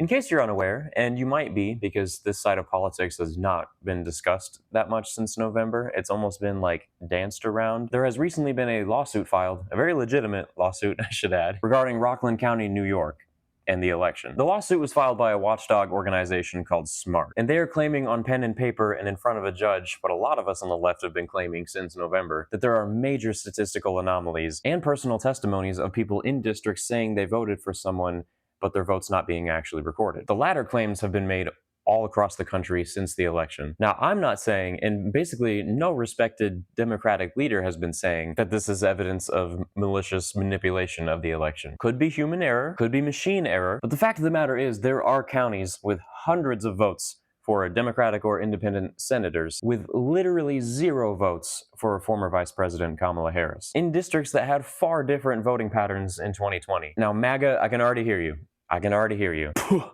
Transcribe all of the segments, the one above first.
In case you're unaware, and you might be because this side of politics has not been discussed that much since November, it's almost been like danced around. There has recently been a lawsuit filed, a very legitimate lawsuit, I should add, regarding Rockland County, New York, and the election. The lawsuit was filed by a watchdog organization called SMART, and they are claiming on pen and paper and in front of a judge, what a lot of us on the left have been claiming since November, that there are major statistical anomalies and personal testimonies of people in districts saying they voted for someone but their votes not being actually recorded. The latter claims have been made all across the country since the election. Now, I'm not saying, and basically no respected Democratic leader has been saying, that this is evidence of malicious manipulation of the election. Could be human error, could be machine error, but the fact of the matter is there are counties with hundreds of votes for Democratic or independent senators, with literally 0 votes for former Vice President Kamala Harris, in districts that had far different voting patterns in 2020. Now, MAGA, I can already hear you.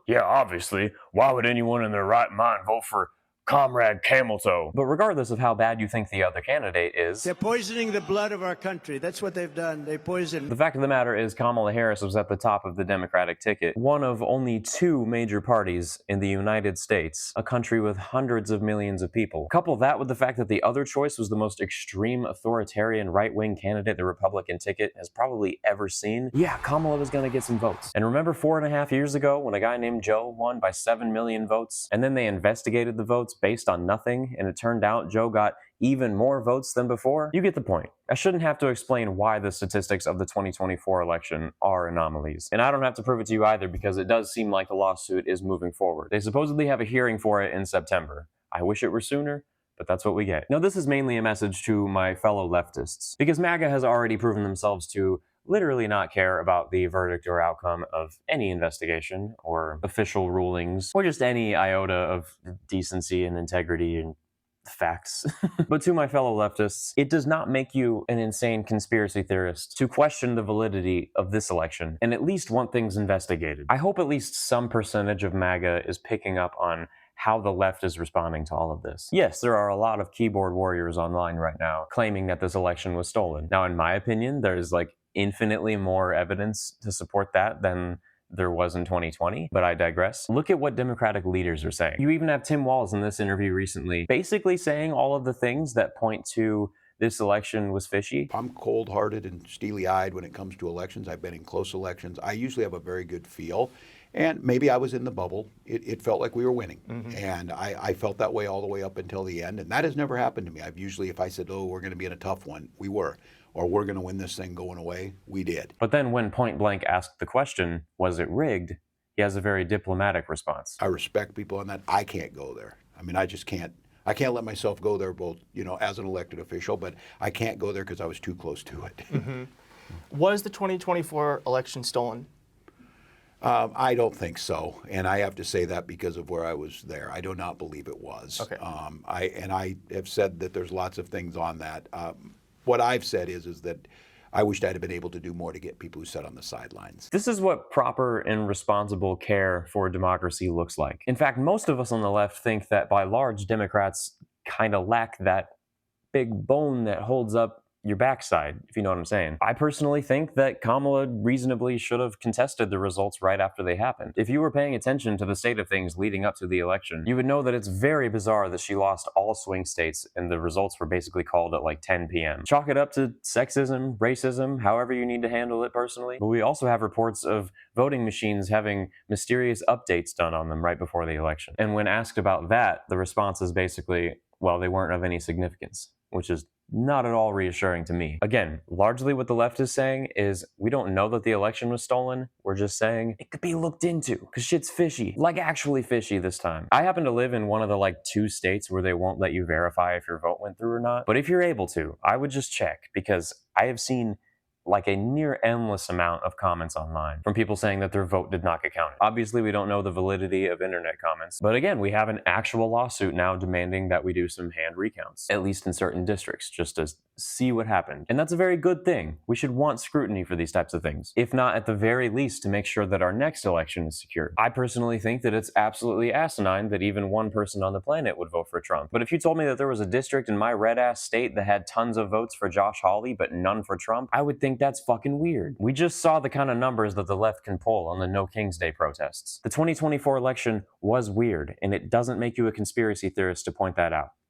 Yeah, obviously. Why would anyone in their right mind vote for Comrade Camel Toe? But regardless of how bad you think the other candidate is, they're poisoning the blood of our country. That's what they've done. They poison. The fact of the matter is Kamala Harris was at the top of the Democratic ticket, one of only 2 major parties in the United States, a country with hundreds of millions of people. Couple that with the fact that the other choice was the most extreme authoritarian right-wing candidate the Republican ticket has probably ever seen. Yeah, Kamala was going to get some votes. And remember 4.5 years ago when a guy named Joe won by 7 million votes, and then they investigated the votes based on nothing, and it turned out Joe got even more votes than before? You get the point. I shouldn't have to explain why the statistics of the 2024 election are anomalies. And I don't have to prove it to you either because it does seem like the lawsuit is moving forward. They supposedly have a hearing for it in September. I wish it were sooner, but that's what we get. Now, this is mainly a message to my fellow leftists, because MAGA has already proven themselves to literally not care about the verdict or outcome of any investigation or official rulings or just any iota of decency and integrity and facts. But to my fellow leftists, it does not make you an insane conspiracy theorist to question the validity of this election and at least want things investigated. I hope at least some percentage of MAGA is picking up on how the left is responding to all of this. Yes, there are a lot of keyboard warriors online right now claiming that this election was stolen. Now, in my opinion, there's like infinitely more evidence to support that than there was in 2020, but I digress. Look at what Democratic leaders are saying. You even have Tim Walz in this interview recently basically saying all of the things that point to this election was fishy. I'm cold-hearted and steely-eyed when it comes to elections. I've been in close elections. I usually have a very good feel. And maybe I was in the bubble. It felt like we were winning. And I felt that way all the way up until the end. And that has never happened to me. I've usually, if I said, oh, we're going to be in a tough one, we were. Or we're going to win this thing going away, we did. But then when point blank asked the question, was it rigged? He has a very diplomatic response. I respect people on that. I can't go there. I mean, I just can't. I can't let myself go there both, as an elected official, but I can't go there because I was too close to it. Was the 2024 election stolen? I don't think so, and I have to say that because of where I was there. I do not believe it was. Okay. I have said that there's lots of things on that. What I've said is that I wished I'd have been able to do more to get people who sat on the sidelines. This is what proper and responsible care for democracy looks like. In fact, most of us on the left think that by large, Democrats kind of lack that big bone that holds up your backside, if you know what I'm saying. I personally think that Kamala reasonably should have contested the results right after they happened. If you were paying attention to the state of things leading up to the election, you would know that it's very bizarre that she lost all swing states and the results were basically called at like 10 p.m. Chalk it up to sexism, racism, however you need to handle it personally. But we also have reports of voting machines having mysterious updates done on them right before the election. And when asked about that, the response is basically, well, they weren't of any significance, which is not at all reassuring to me. Again, largely what the left is saying is we don't know that the election was stolen. We're just saying it could be looked into because shit's fishy, like actually fishy this time. I happen to live in one of the 2 states where they won't let you verify if your vote went through or not. But if you're able to, I would just check because I have seen a near endless amount of comments online from people saying that their vote did not get counted. Obviously, we don't know the validity of internet comments, but again, we have an actual lawsuit now demanding that we do some hand recounts, at least in certain districts, just to see what happened. And that's a very good thing. We should want scrutiny for these types of things, if not at the very least to make sure that our next election is secure. I personally think that it's absolutely asinine that even one person on the planet would vote for Trump. But if you told me that there was a district in my red-ass state that had tons of votes for Josh Hawley, but none for Trump, I would think think that's fucking weird. We just saw the kind of numbers that the left can pull on the No King's Day protests. The 2024 election was weird, and it doesn't make you a conspiracy theorist to point that out.